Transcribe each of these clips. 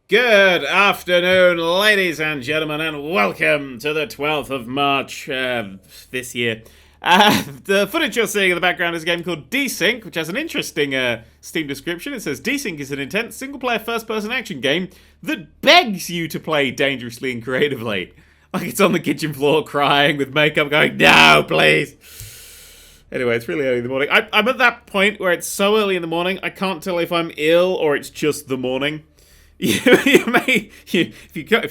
Good afternoon, ladies and gentlemen, and welcome to the 12th of March this year. The footage you're seeing in the background is a game called DayZ, which has an interesting Steam description. It says, DayZ is an intense single-player first-person action game that begs you to play dangerously and creatively. Like it's on the kitchen floor crying with makeup going, no, please. Anyway, it's really early in the morning. I'm at that point where it's so early in the morning, I can't tell if I'm ill or it's just the morning. If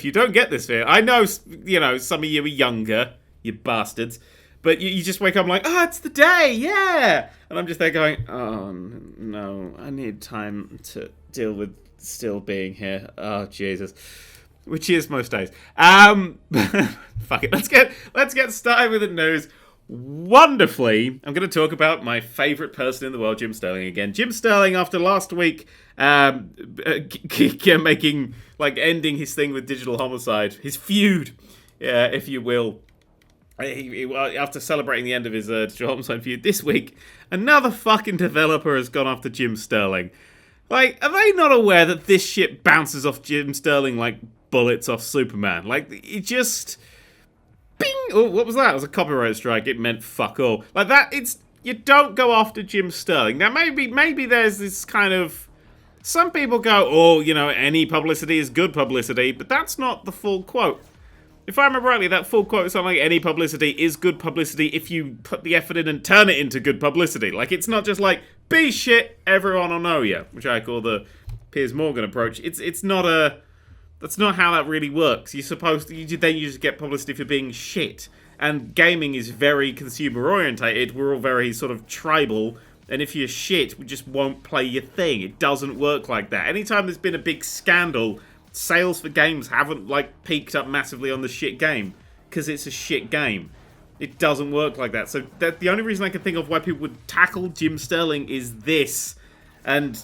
you don't get this bit, I know, some of you are younger, you bastards, but you just wake up like, it's the day, yeah! And I'm just there going, oh, no, I need time to deal with still being here. Oh, Jesus. Which is most days. Fuck it, let's get started with the news. Wonderfully, I'm going to talk about my favourite person in the world, Jim Sterling again. Jim Sterling, after last week, ending his thing with Digital Homicide, his feud, if you will. After celebrating the end of his Digital Homicide feud this week, another fucking developer has gone after Jim Sterling. Like, are they not aware that this shit bounces off Jim Sterling like bullets off Superman? Like, it just... Bing! Oh, what was that? It was a copyright strike. It meant fuck all. Like that, you don't go after Jim Sterling. Now, maybe there's this kind of... Some people go, any publicity is good publicity, but that's not the full quote. If I remember rightly, that full quote is something like, any publicity is good publicity if you put the effort in and turn it into good publicity. Like, it's not just like, be shit, everyone will know you, which I call the Piers Morgan approach. It's not a... That's not how that really works. You're supposed to... You just get publicity for being shit. And gaming is very consumer-orientated. We're all very sort of tribal. And if you're shit, we just won't play your thing. It doesn't work like that. Anytime there's been a big scandal, sales for games haven't, peaked up massively on the shit game. Because it's a shit game. It doesn't work like that. So the only reason I can think of why people would tackle Jim Sterling is this. And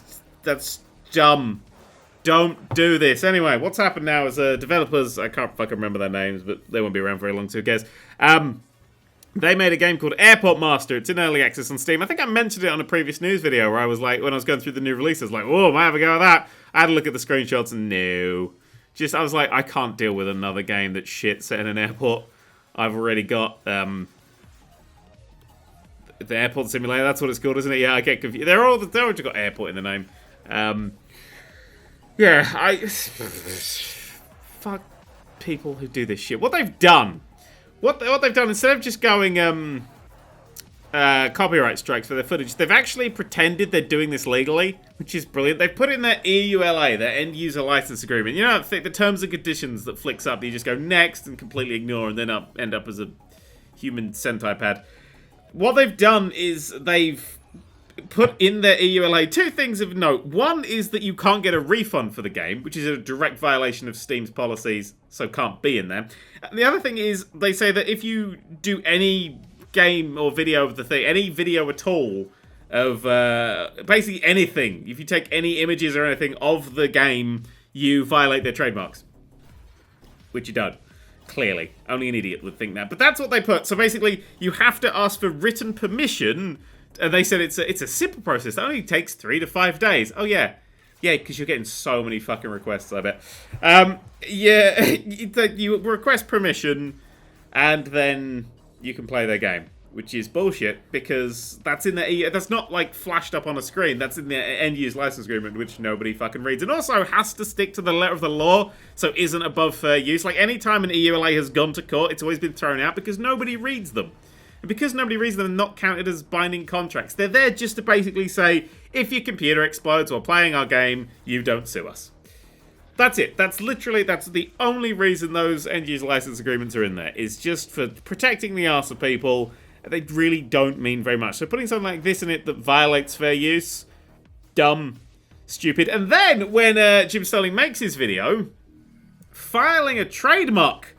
that's dumb. Don't do this. Anyway, what's happened now is developers, I can't fucking remember their names, but they won't be around very long, so who cares? They made a game called Airport Master. It's in early access on Steam. I think I mentioned it on a previous news video where I was like, when I was going through the new releases, might have a go at that. I had a look at the screenshots and no. I was like, I can't deal with another game that's shit set in an airport. I've already got the Airport Simulator. That's what it's called, isn't it? Yeah, I get confused. They're all just got airport in the name. Yeah, fuck people who do this shit. What they've done, instead of just going copyright strikes for their footage, they've actually pretended they're doing this legally, which is brilliant. They've put in their EULA, their end user license agreement. You know, the terms and conditions that flicks up, that you just go next and completely ignore, and then end up as a human Sentai pad. What they've done is they've put in their EULA two things of note. One is that you can't get a refund for the game, which is a direct violation of Steam's policies, so can't be in there. And the other thing is, they say that if you do any game or video of the thing, any video at all of basically anything, if you take any images or anything of the game, you violate their trademarks. Which you don't. Clearly. Only an idiot would think that. But that's what they put. So basically, you have to ask for written permission. And they said it's a simple process. It only takes 3 to 5 days. Oh, yeah. Yeah, because you're getting so many fucking requests, I bet. You request permission, and then you can play their game. Which is bullshit, because that's in the... That's not, flashed up on a screen. That's in the end-use license agreement, which nobody fucking reads. And also has to stick to the letter of the law, so isn't above fair use. Any time an EULA has gone to court, it's always been thrown out, because nobody reads them. And because nobody reads them, they're not counted as binding contracts. They're there just to basically say, if your computer explodes while playing our game, you don't sue us. That's it. That's the only reason those end-user license agreements are in there, is just for protecting the arse of people. They really don't mean very much. So putting something like this in it that violates fair use, dumb, stupid. And then, when Jim Sterling makes his video, filing a trademark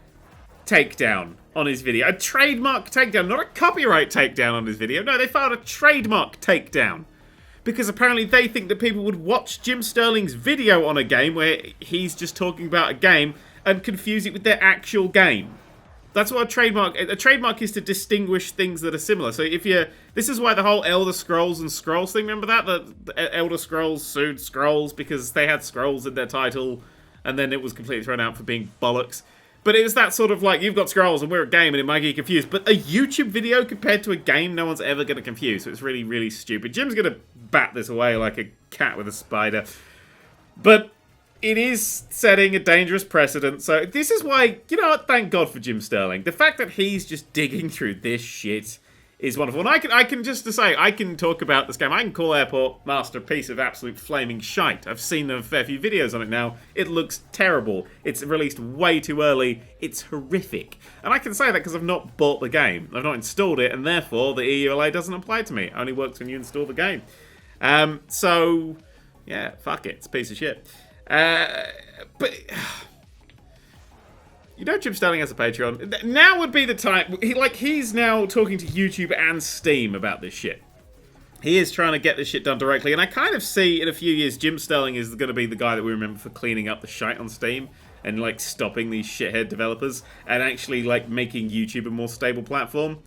takedown on his video. A trademark takedown, not a copyright takedown on his video. No, they filed a trademark takedown. Because apparently they think that people would watch Jim Sterling's video on a game where he's just talking about a game and confuse it with their actual game. That's what a trademark is, to distinguish things that are similar. So this is why the whole Elder Scrolls and Scrolls thing, remember that? The Elder Scrolls sued Scrolls because they had Scrolls in their title. and then it was completely thrown out for being bollocks. But it was that sort of like, you've got scrolls and we're a game and it might get confused. But a YouTube video compared to a game, no one's ever going to confuse. So it's really, really stupid. Jim's going to bat this away like a cat with a spider. But it is setting a dangerous precedent. So this is why, you know what, thank God for Jim Sterling. The fact that he's just digging through this shit is wonderful. And I can just to say, I can talk about this game. I can call Airport Master a piece of absolute flaming shite. I've seen a fair few videos on it now. It looks terrible. It's released way too early. It's horrific. And I can say that because I've not bought the game. I've not installed it, and therefore the EULA doesn't apply to me. It only works when you install the game. So, yeah, fuck it. It's a piece of shit. But... You know Jim Sterling has a Patreon. Now would be the time. He's now talking to YouTube and Steam about this shit. He is trying to get this shit done directly. And I kind of see in a few years Jim Sterling is going to be the guy that we remember for cleaning up the shite on Steam. And like stopping these shithead developers. And actually like making YouTube a more stable platform.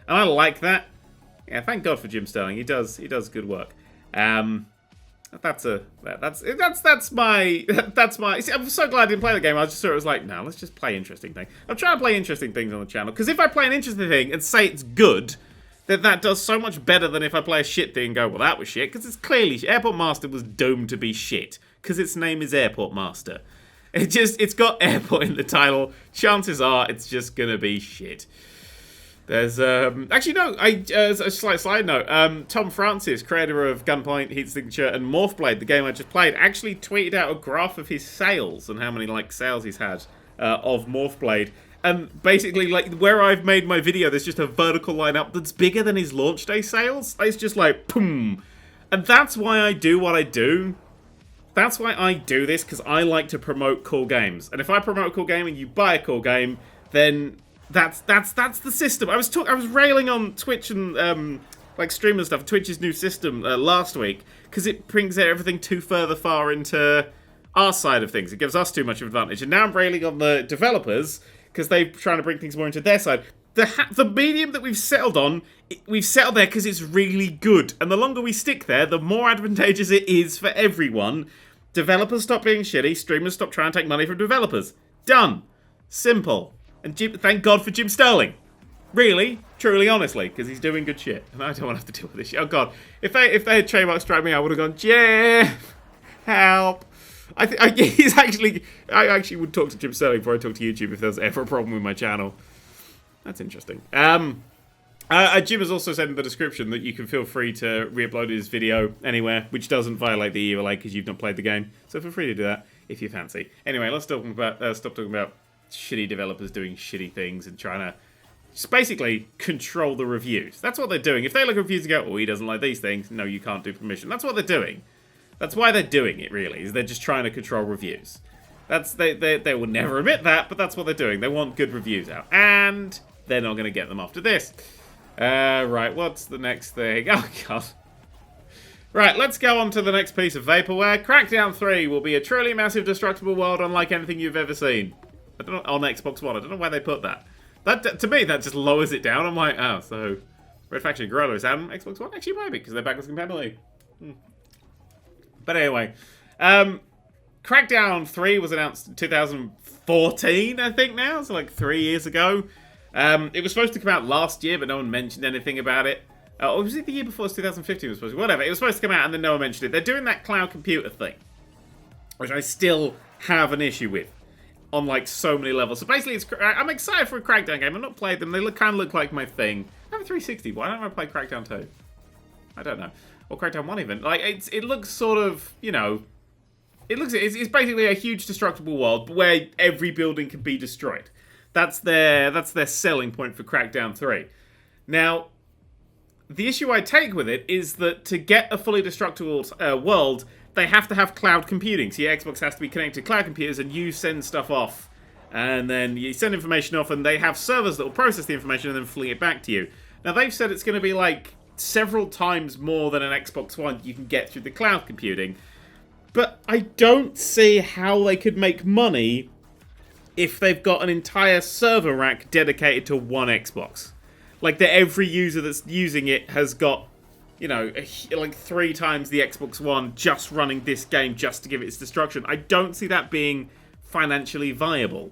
And I like that. Yeah, thank God for Jim Sterling. He does good work. That's my. See, I'm so glad I didn't play the game. I just sort of was like, no, let's just play interesting things. I'm trying to play interesting things on the channel because if I play an interesting thing and say it's good, then that does so much better than if I play a shit thing and go, well, that was shit, because it's clearly Airport Master was doomed to be shit because its name is Airport Master. It's got airport in the title. Chances are it's just gonna be shit. There's, actually no, as a slight note, Tom Francis, creator of Gunpoint, Heat Signature, and Morphblade, the game I just played, actually tweeted out a graph of his sales and how many, like, sales he's had of Morphblade. And basically, like, where I've made my video, there's just a vertical line up that's bigger than his launch day sales. It's just like, boom. And that's why I do what I do. That's why I do this, because I like to promote cool games. And if I promote a cool game and you buy a cool game, then... That's the system. I was railing on Twitch and like streaming stuff. Twitch's new system last week because it brings everything too far into our side of things. It gives us too much of an advantage. And now I'm railing on the developers because they're trying to bring things more into their side. The medium that we've settled on, we've settled there because it's really good. And the longer we stick there, the more advantageous it is for everyone. Developers stop being shitty. Streamers stop trying to take money from developers. Done. Simple. And thank God for Jim Sterling. Really, truly, honestly, because he's doing good shit. And I don't want to have to deal with this shit. Oh, God. If they had trademark strike me, I would have gone, Jeff, help. I actually would talk to Jim Sterling before I talk to YouTube if there's ever a problem with my channel. That's interesting. Jim has also said in the description that you can feel free to re-upload his video anywhere, which doesn't violate the EULA because you've not played the game. So feel free to do that if you fancy. Anyway, let's stop talking about shitty developers doing shitty things and trying to just basically control the reviews. That's what they're doing. If they look at reviews and go, oh, he doesn't like these things, no, you can't do permission. That's what they're doing. That's why they're doing it, really, is they're just trying to control reviews. They will never admit that, but that's what they're doing. They want good reviews out. And they're not going to get them after this. Right, what's the next thing? Oh, God. Right, let's go on to the next piece of vaporware. Crackdown 3 will be a truly massive destructible world unlike anything you've ever seen. I don't know, on Xbox One. I don't know why they put that. That to me, that just lowers it down. I'm like, oh, so Red Faction Gorilla is on Xbox One? Actually, maybe, because they're backwards compatibility. But anyway, Crackdown 3 was announced in 2014, I think now. So like 3 years ago. It was supposed to come out last year, but no one mentioned anything about it. Or was it the year before? It was 2015. It was supposed to, whatever. It was supposed to come out, and then no one mentioned it. They're doing that cloud computer thing, which I still have an issue with. On like so many levels. So basically, I'm excited for a Crackdown game. I've not played them. They kind of look like my thing. I have a 360. Why don't I play Crackdown 2? I don't know. Or Crackdown 1 even. Like it looks sort of, you know, it's basically a huge destructible world where every building can be destroyed. That's their selling point for Crackdown 3. Now, the issue I take with it is that to get a fully destructible world, they have to have cloud computing. So your Xbox has to be connected to cloud computers and you send stuff off. And then you send information off and they have servers that will process the information and then fling it back to you. Now they've said it's going to be like several times more than an Xbox One you can get through the cloud computing. But I don't see how they could make money if they've got an entire server rack dedicated to one Xbox. Like that every user that's using it has got, you know, like 3 times the Xbox One just running this game just to give it its destruction. I don't see that being financially viable.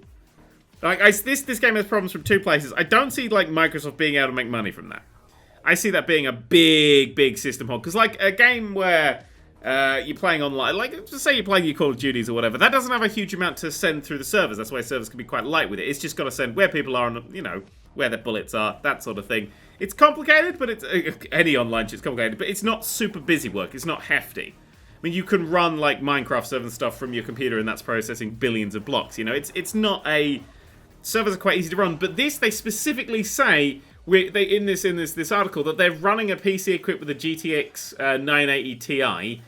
Like, this game has problems from two places. I don't see, like, Microsoft being able to make money from that. I see that being a big system hog. Because, like, a game where you're playing online, like, just say you're playing your Call of Duties or whatever, that doesn't have a huge amount to send through the servers. That's why servers can be quite light with it. It's just got to send where people are, on, you know, where their bullets are, that sort of thing. It's complicated, but it's... any online shit's complicated, but it's not super busy work. It's not hefty. I mean, you can run, like, Minecraft server and stuff from your computer, and that's processing billions of blocks, you know? It's not a... Servers are quite easy to run, but this, they specifically say... in this article, that they're running a PC equipped with a GTX 980 Ti,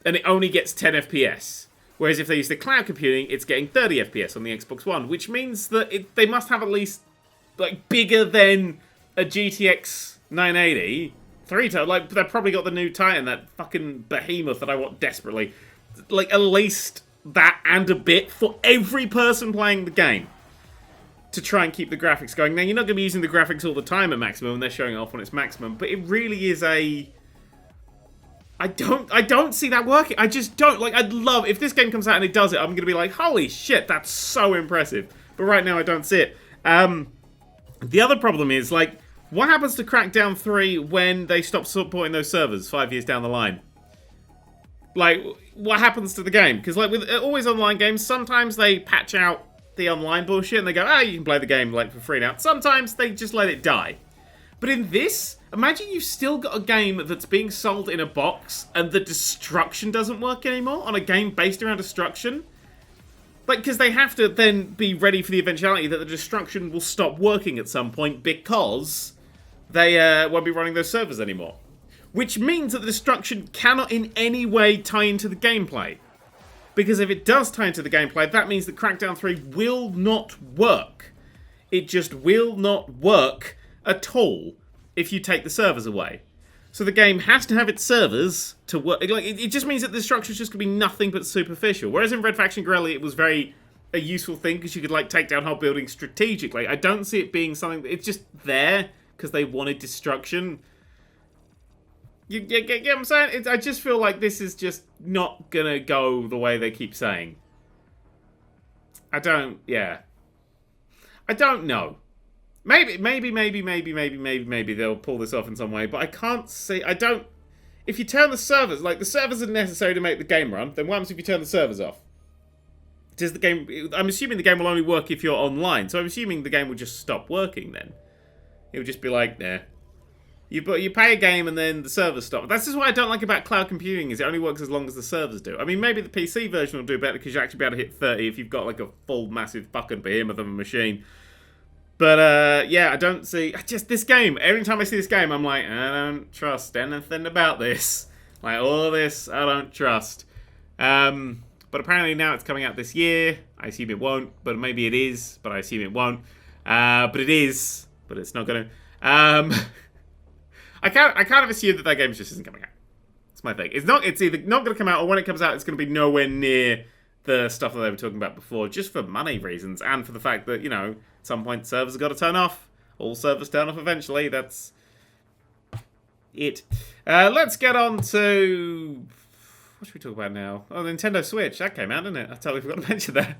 and it only gets 10 FPS. Whereas if they use the cloud computing, it's getting 30 FPS on the Xbox One, which means that they must have at least, like, bigger than a GTX 980. Like, they've probably got the new Titan, that fucking behemoth that I want desperately. Like, at least that and a bit for every person playing the game, to try and keep the graphics going. Now, you're not going to be using the graphics all the time at maximum, and they're showing it off when it's maximum, but it really is a... I don't see that working. I just don't. Like, I'd love... If this game comes out and it does it, I'm going to be like, holy shit, that's so impressive. But right now, I don't see it. The other problem is, like, what happens to Crackdown 3 when they stop supporting those servers 5 years down the line? Like, what happens to the game? Because, like, with always online games, sometimes they patch out the online bullshit and they go, you can play the game, like, for free now. Sometimes they just let it die. But in this, imagine you've still got a game that's being sold in a box and the destruction doesn't work anymore on a game based around destruction. Like, because they have to then be ready for the eventuality that the destruction will stop working at some point because they won't be running those servers anymore. Which means that the destruction cannot in any way tie into the gameplay. Because if it does tie into the gameplay, that means that Crackdown 3 will not work. It just will not work at all if you take the servers away. So the game has to have its servers to work. Like, it just means that the structure is just going to be nothing but superficial. Whereas in Red Faction Guerrilla, it was very a useful thing because you could, like, take down whole buildings strategically. I don't see it being something... It's just there because they wanted destruction. You get what I'm saying? I just feel like this is just not going to go the way they keep saying. I don't know. Maybe they'll pull this off in some way, but I can't see... If you turn the servers... Like, the servers are necessary to make the game run, then what happens if you turn the servers off? Does the game... I'm assuming the game will only work if you're online, so I'm assuming the game will just stop working then. It would just be like, nah. You pay a game and then the servers stop. That's just what I don't like about cloud computing, is it only works as long as the servers do. I mean, maybe the PC version will do better because you'll actually be able to hit 30 if you've got, like, a full, massive fucking behemoth of a machine. But, yeah, I don't see... Just this game. Every time I see this game, I'm like, I don't trust anything about this. Like, all of this, I don't trust. But apparently now it's coming out this year. I assume it won't, but maybe it is, but I assume it won't. But it is, but it's not going to... I kind of assume that game just isn't coming out. That's my thing. It's either not going to come out, or when it comes out, it's going to be nowhere near the stuff that they were talking about before, just for money reasons, and for the fact that, you know, at some point servers have got to turn off. All servers turn off eventually. That's it. Let's get on to... What should we talk about now? Oh, the Nintendo Switch. That came out, didn't it? I totally forgot to mention that.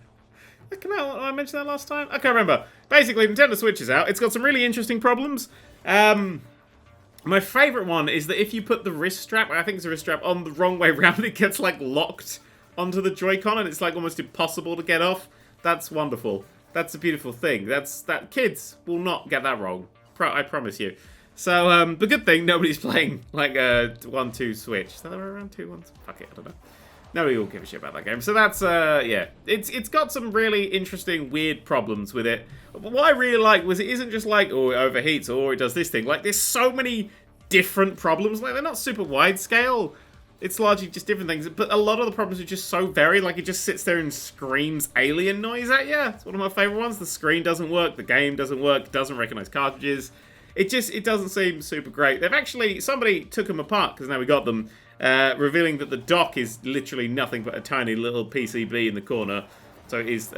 That came out, I mentioned that last time? I can't remember. Basically, Nintendo Switch is out. It's got some really interesting problems. My favourite one is that if you put the wrist strap, I think it's a wrist strap, on the wrong way round, it gets, like, locked onto the Joy-Con and it's, like, almost impossible to get off. That's wonderful. That's a beautiful thing. Kids will not get that wrong. I promise you. So, the good thing, nobody's playing, like, a 1-2 Switch. Is that around 2-1? Fuck it, I don't know. Nobody will give a shit about that game. So that's, yeah. It's got some really interesting, weird problems with it. But what I really like was it isn't just like, oh, it overheats, or it does this thing. Like, there's so many different problems. Like, they're not super wide scale. It's largely just different things. But a lot of the problems are just so varied. Like, it just sits there and screams alien noise at you. It's one of my favorite ones. The screen doesn't work. The game doesn't work. Doesn't recognize cartridges. It doesn't seem super great. They've actually, somebody took them apart, because now we got them, revealing that the dock is literally nothing but a tiny little PCB in the corner. So it's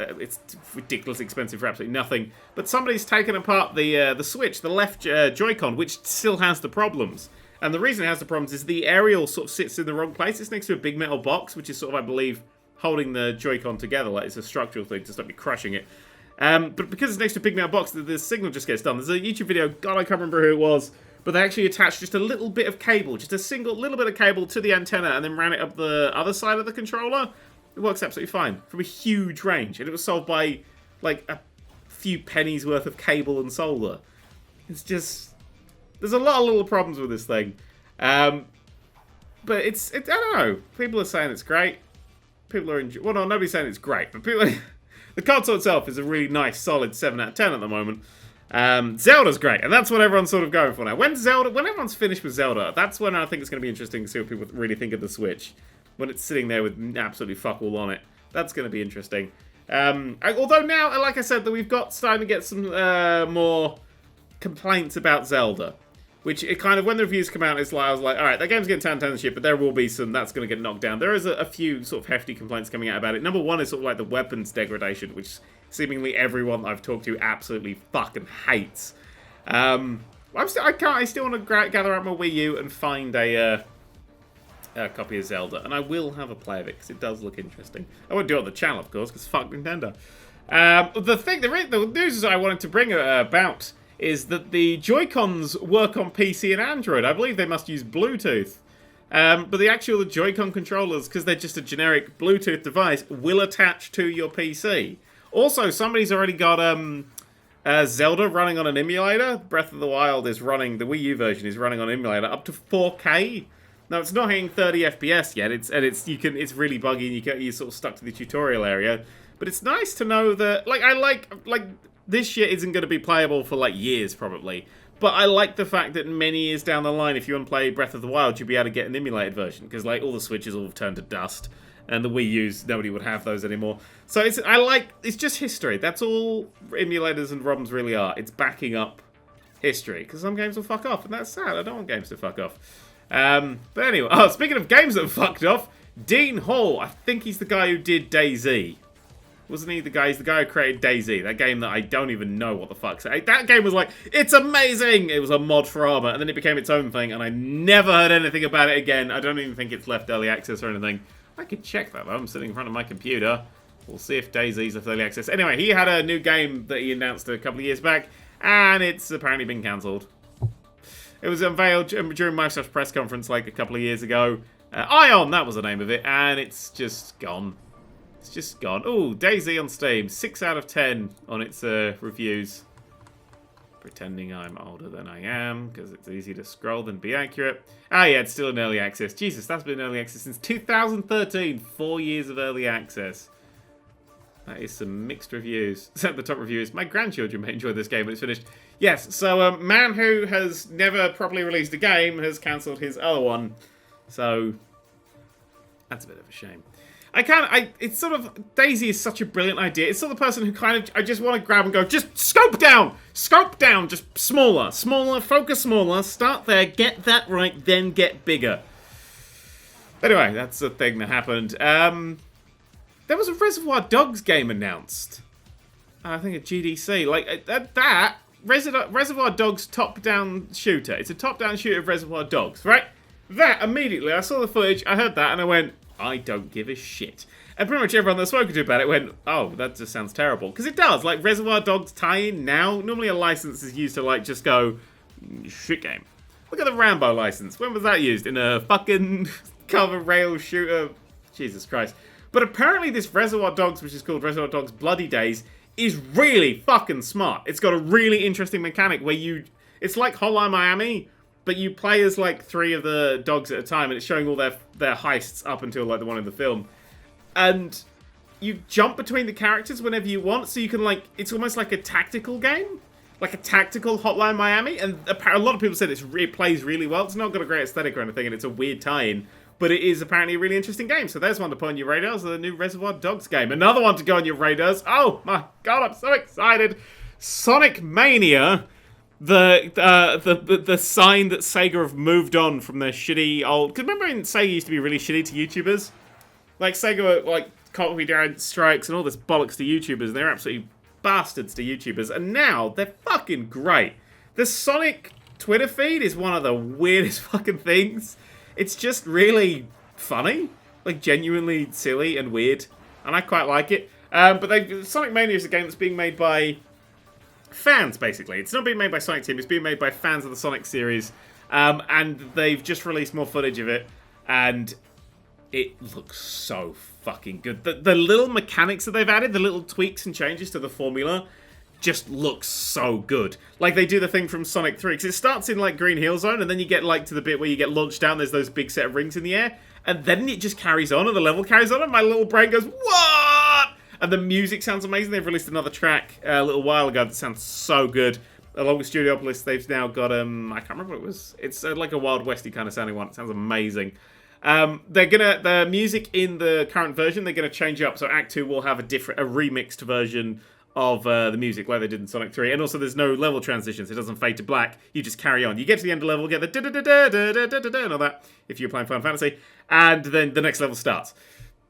ridiculously expensive for absolutely nothing. But somebody's taken apart the Switch, the left Joy-Con, which still has the problems. And the reason it has the problems is the aerial sort of sits in the wrong place. It's next to a big metal box, which is sort of, I believe, holding the Joy-Con together, like it's a structural thing to stop you crushing it. But because it's next to a big metal box, the signal just gets done. There's a YouTube video, God, I can't remember who it was, but they actually attached just a little bit of cable, just a single little bit of cable to the antenna, and then ran it up the other side of the controller. It works absolutely fine from a huge range, and it was solved by like a few pennies worth of cable and solder. It's just, there's a lot of little problems with this thing, but I don't know. People are saying it's great. People are well, no, nobody's saying it's great, but people. The console itself is a really nice, solid 7 out of 10 at the moment. Zelda's great, and that's what everyone's sort of going for now. When everyone's finished with Zelda, that's when I think it's going to be interesting to see what people really think of the Switch. When it's sitting there with absolutely fuck all on it. That's going to be interesting. Although now, like I said, that we've got starting to get some more complaints about Zelda. Which, it kind of, when the reviews come out, it's like, I was like, alright, that game's getting 10 and shit, but there will be some, that's going to get knocked down. There is a few sort of hefty complaints coming out about it. Number one is sort of like the weapons degradation, which seemingly everyone I've talked to absolutely fucking hates. I still want to gather out my Wii U and find a copy of Zelda, and I will have a play of it, because it does look interesting. I won't do it on the channel, of course, because fuck Nintendo. The news I wanted to bring about is that the Joy-Cons work on PC and Android. I believe they must use Bluetooth. But the Joy-Con controllers, because they're just a generic Bluetooth device, will attach to your PC. Also, somebody's already got Zelda running on an emulator. Breath of the Wild is running, the Wii U version is running on an emulator up to 4K. Now, it's not hitting 30 FPS yet, it's really buggy, and you're sort of stuck to the tutorial area. But it's nice to know that, this shit isn't going to be playable for, years, probably. But I like the fact that many years down the line, if you want to play Breath of the Wild, you'll be able to get an emulated version. Because, all the Switches all turned to dust. And the Wii U's, nobody would have those anymore. So, it's just history. That's all emulators and ROMs really are. It's backing up history. Because some games will fuck off, and that's sad. I don't want games to fuck off. But anyway, speaking of games that have fucked off, Dean Hall, I think he's the guy who did DayZ. Wasn't he the guy? He's the guy who created DayZ, that game that I don't even know what the fuck's. That game was it's amazing! It was a mod for Armor, and then it became its own thing, and I never heard anything about it again. I don't even think it's left early access or anything. I could check that, though. I'm sitting in front of my computer. We'll see if DayZ's left early access. Anyway, he had a new game that he announced a couple of years back, and it's apparently been cancelled. It was unveiled during Microsoft's press conference a couple of years ago. Ion, that was the name of it, and it's just gone. It's just gone. Ooh, DayZ on Steam. 6 out of 10 on its reviews. Pretending I'm older than I am, because it's easy to scroll than be accurate. Ah, yeah, it's still in early access. Jesus, that's been in early access since 2013. 4 years of early access. That is some mixed reviews. The top review is, my grandchildren may enjoy this game when it's finished. Yes, so a man who has never properly released a game has cancelled his other one. So, that's a bit of a shame. It's sort of, DayZ is such a brilliant idea. It's sort of the person who I just want to grab and go, just scope down, just smaller, focus smaller, start there, get that right, then get bigger. Anyway, that's the thing that happened. There was a Reservoir Dogs game announced. I think at GDC. Reservoir Dogs top-down shooter. It's a top-down shooter of Reservoir Dogs, right? That, immediately, I saw the footage, I heard that, and I went, I don't give a shit. And pretty much everyone that's spoken to about it went, oh, that just sounds terrible. Because it does. Reservoir Dogs tie-in now, normally a license is used to, just go, shit game. Look at the Rambo license. When was that used? In a fucking cover rail shooter? Jesus Christ. But apparently this Reservoir Dogs, which is called Reservoir Dogs Bloody Days, is really fucking smart. It's got a really interesting mechanic where it's like Hotline Miami, but you play as 3 of the dogs at a time, and it's showing all their heists up until the one in the film. And you jump between the characters whenever you want, so you can it's almost like a tactical game. Like a tactical Hotline Miami, and a lot of people said it plays really well. It's not got a great aesthetic or anything, and it's a weird tie-in, but it is apparently a really interesting game. So there's one to put on your radars, the new Reservoir Dogs game. Another one to go on your radars. Oh my god, I'm so excited. Sonic Mania. The sign that Sega have moved on from their shitty old... Because remember when Sega used to be really shitty to YouTubers? Sega were, copyright strikes and all this bollocks to YouTubers, and they're absolutely bastards to YouTubers. And now, they're fucking great. The Sonic Twitter feed is one of the weirdest fucking things. It's just really funny. Genuinely silly and weird. and I quite like it. But Sonic Mania is a game that's being made by fans, basically. It's not being made by Sonic Team, it's being made by fans of the Sonic series. And they've just released more footage of it, and it looks so fucking good. The little mechanics that they've added, the little tweaks and changes to the formula, just looks so good. Like, they do the thing from Sonic 3, because it starts in, like, Green Hill Zone, and then you get, like, to the bit where you get launched down, there's those big set of rings in the air, and then it just carries on, and the level carries on, and my little brain goes, what? And the music sounds amazing. They've released another track a little while ago that sounds so good. Along with Studiopolis, they've now got, I can't remember what it was. It's like a Wild Westy kind of sounding one. It sounds amazing. The music in the current version, they're gonna change up. So Act 2 will have a remixed version of the music like they did in Sonic 3. And also there's no level transitions. It doesn't fade to black. You just carry on. You get to the end of the level, get the da-da-da-da-da-da-da-da and all that, if you're playing Final Fantasy. And then the next level starts.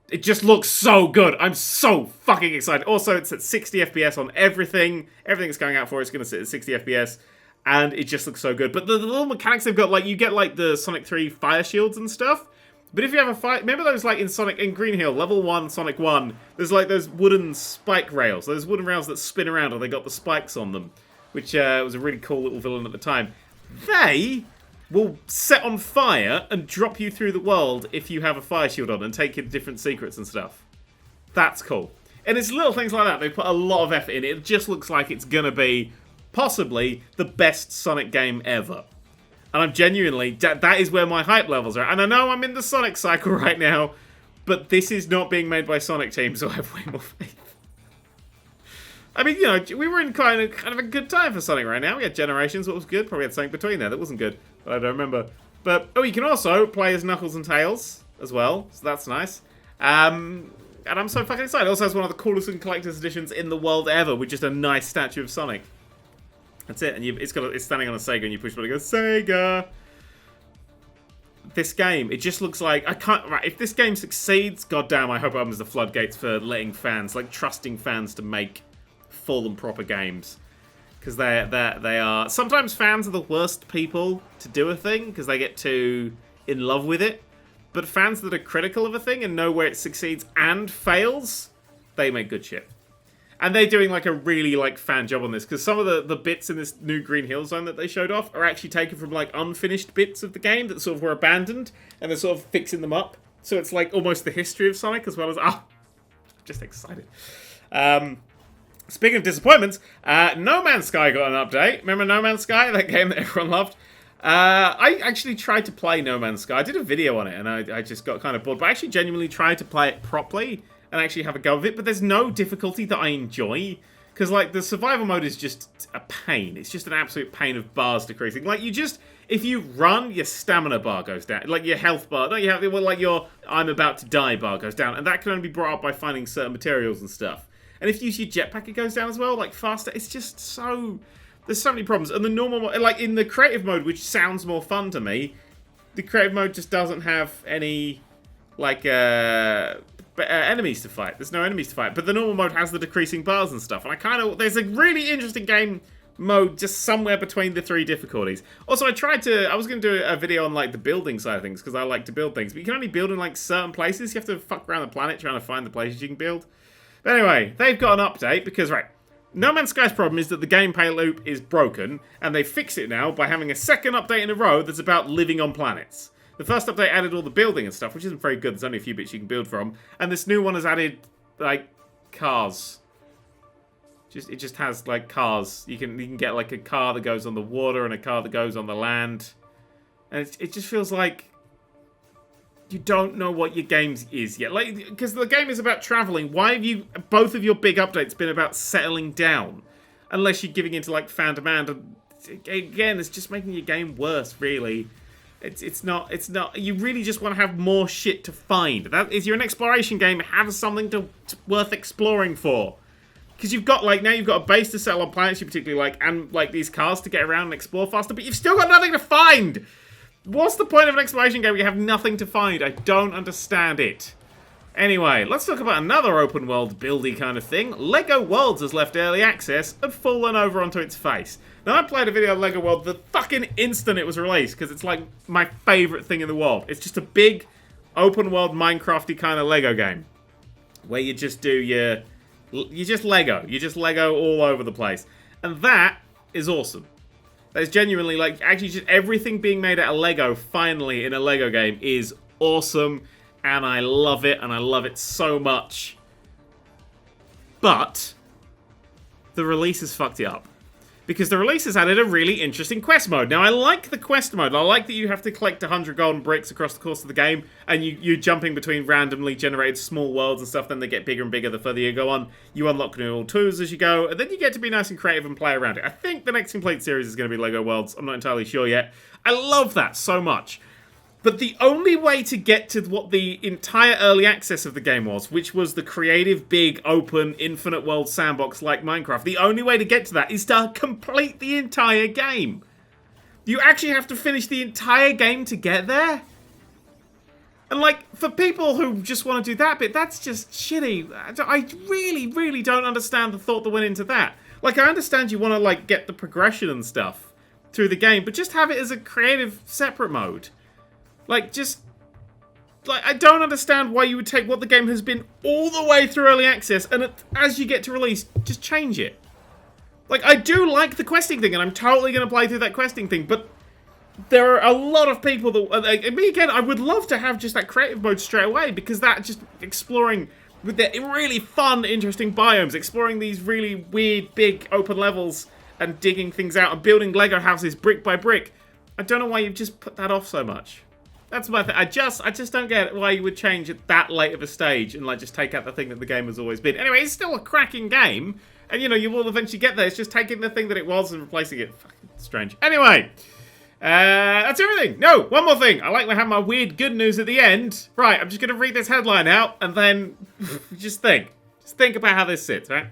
It just looks so good. I'm so fucking excited. Also, it's at 60 FPS on everything. Everything it's going out for is going to sit at 60 FPS. And it just looks so good. But the little mechanics they've got, like, you get, like, the Sonic 3 fire shields and stuff. But if you have a fire... Remember those, like, in Green Hill, level 1, Sonic 1, there's, like, those wooden spike rails. Those wooden rails that spin around and they got the spikes on them. Which was a really cool little villain at the time. They will set on fire and drop you through the world if you have a fire shield on and take you to different secrets and stuff. That's cool. And it's little things like that. They put a lot of effort in it. It just looks like it's going to be possibly the best Sonic game ever. And I'm genuinely... That is where my hype levels are. And I know I'm in the Sonic cycle right now, but this is not being made by Sonic Team, so I have way more faith. I mean, you know, we were in kind of a good time for Sonic right now. We had Generations, what was good. Probably had something between there that wasn't good, but I don't remember. But, oh, you can also play as Knuckles and Tails as well, so that's nice. And I'm so fucking excited. It also has one of the coolest and collector's editions in the world ever, with just a nice statue of Sonic. That's it, and it's standing on a Sega, and you push it, and it goes, Sega! This game, it just looks like, right, if this game succeeds, goddamn, I hope it opens the floodgates for letting fans, like, trusting fans to make full and proper games, because they are sometimes fans are the worst people to do a thing because they get too in love with it, but fans that are critical of a thing and know where it succeeds and fails, they make good shit. And they're doing like a really like fan job on this, because some of the bits in this new Green Hill Zone that they showed off are actually taken from like unfinished bits of the game that sort of were abandoned, and they're sort of fixing them up, so it's like almost the history of Sonic as well as just excited. Speaking of disappointments, No Man's Sky got an update. Remember No Man's Sky? That game that everyone loved? I actually tried to play No Man's Sky. I did a video on it, and I just got kind of bored. But I actually genuinely tried to play it properly and actually have a go of it. But there's no difficulty that I enjoy. Because, like, the survival mode is just a pain. It's just an absolute pain of bars decreasing. Like, if you run, your stamina bar goes down. Like, your health bar. No, your I'm about to die bar goes down. And that can only be brought up by finding certain materials and stuff. And if you use your jetpack, it goes down as well, like, faster. It's just so... There's so many problems. And the normal mode, like, in the creative mode, which sounds more fun to me, the creative mode just doesn't have any, like, enemies to fight. There's no enemies to fight. But the normal mode has the decreasing bars and stuff. And there's a really interesting game mode just somewhere between the three difficulties. Also, I was going to do a video on, like, the building side of things, because I like to build things. But you can only build in, like, certain places. You have to fuck around the planet trying to find the places you can build. But anyway, they've got an update because, right, No Man's Sky's problem is that the gameplay loop is broken, and they fix it now by having a second update in a row that's about living on planets. The first update added all the building and stuff, which isn't very good. There's only a few bits you can build from. And this new one has added, like, cars. It just has, like, cars. You can get, like, a car that goes on the water and a car that goes on the land. And it just feels like you don't know what your game is yet. Like, because the game is about traveling. Why have both of your big updates been about settling down? Unless you're giving into, like, fan demand. And again, it's just making your game worse, really. It's not, you really just want to have more shit to find. You're an exploration game, have something worth exploring for. Because you've got, like, now you've got a base to settle on planets you particularly like, and, like, these cars to get around and explore faster, but you've still got nothing to find! What's the point of an exploration game where you have nothing to find? I don't understand it. Anyway, let's talk about another open world buildy kind of thing. LEGO Worlds has left early access and fallen over onto its face. Now, I played a video of LEGO World the fucking instant it was released, because it's like my favourite thing in the world. It's just a big, open world, Minecrafty kind of LEGO game. where you just do you just Lego all over the place. And that is awesome. That is genuinely, like, actually just everything being made out of Lego finally in a Lego game is awesome, and I love it so much. But the release has fucked it up. Because the release has added a really interesting quest mode. Now, I like the quest mode. I like that you have to collect 100 golden bricks across the course of the game, and you're jumping between randomly generated small worlds and stuff, then they get bigger and bigger the further you go on. You unlock new tools as you go, and then you get to be nice and creative and play around it. I think the next complete series is going to be Lego Worlds. I'm not entirely sure yet. I love that so much. But the only way to get to what the entire early access of the game was, which was the creative, big, open, infinite world sandbox like Minecraft, the only way to get to that is to complete the entire game. You actually have to finish the entire game to get there? And, like, for people who just want to do that bit, that's just shitty. I really, really don't understand the thought that went into that. Like, I understand you want to, like, get the progression and stuff through the game, but just have it as a creative, separate mode. Like, just... Like, I don't understand why you would take what the game has been all the way through early access, and as you get to release, just change it. Like, I do like the questing thing, and I'm totally going to play through that questing thing, but there are a lot of people that... me, again, I would love to have just that creative mode straight away, because that just exploring with the really fun, interesting biomes, exploring these really weird, big, open levels, and digging things out, and building Lego houses brick by brick. I don't know why you've just put that off so much. That's my thing. I just don't get why you would change at that late of a stage and, like, just take out the thing that the game has always been. Anyway, it's still a cracking game, and, you know, you will eventually get there. It's just taking the thing that it was and replacing it. Fucking strange. Anyway, that's everything. No, one more thing. I like to have my weird good news at the end. Right, I'm just going to read this headline out, and then just think. Just think about how this sits, right?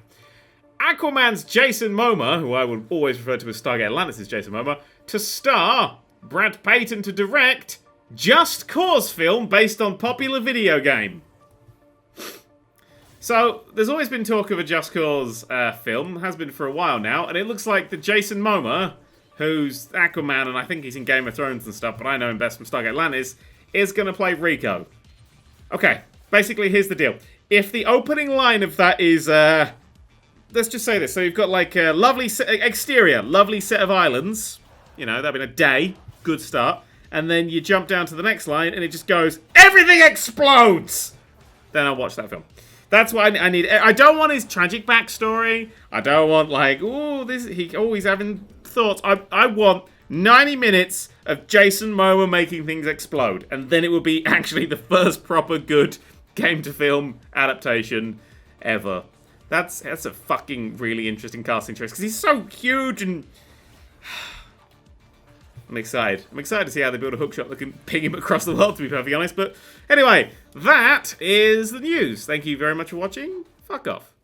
Aquaman's Jason Momoa, who I will always refer to as Stargate Atlantis' Jason Momoa, to star, Brad Payton to direct, Just Cause film based on popular video game. So, there's always been talk of a Just Cause film, has been for a while now, and it looks like the Jason Momoa, who's Aquaman, and I think he's in Game of Thrones and stuff, but I know him best from Stargate Atlantis, is going to play Rico. Okay, basically here's the deal. If the opening line of that is, let's just say this, so you've got like a lovely exterior, lovely set of islands, you know, that'd been a day, good start. And then you jump down to the next line, and it just goes, everything explodes! Then I'll watch that film. That's what I need. I don't want his tragic backstory. I don't want, like, ooh, he's having thoughts. I want 90 minutes of Jason Momoa making things explode. And then it will be actually the first proper good game-to-film adaptation ever. That's a fucking really interesting casting choice, because he's so huge and... I'm excited. I'm excited to see how they build a hookshot that can ping him across the world, to be perfectly honest. But anyway, that is the news. Thank you very much for watching. Fuck off.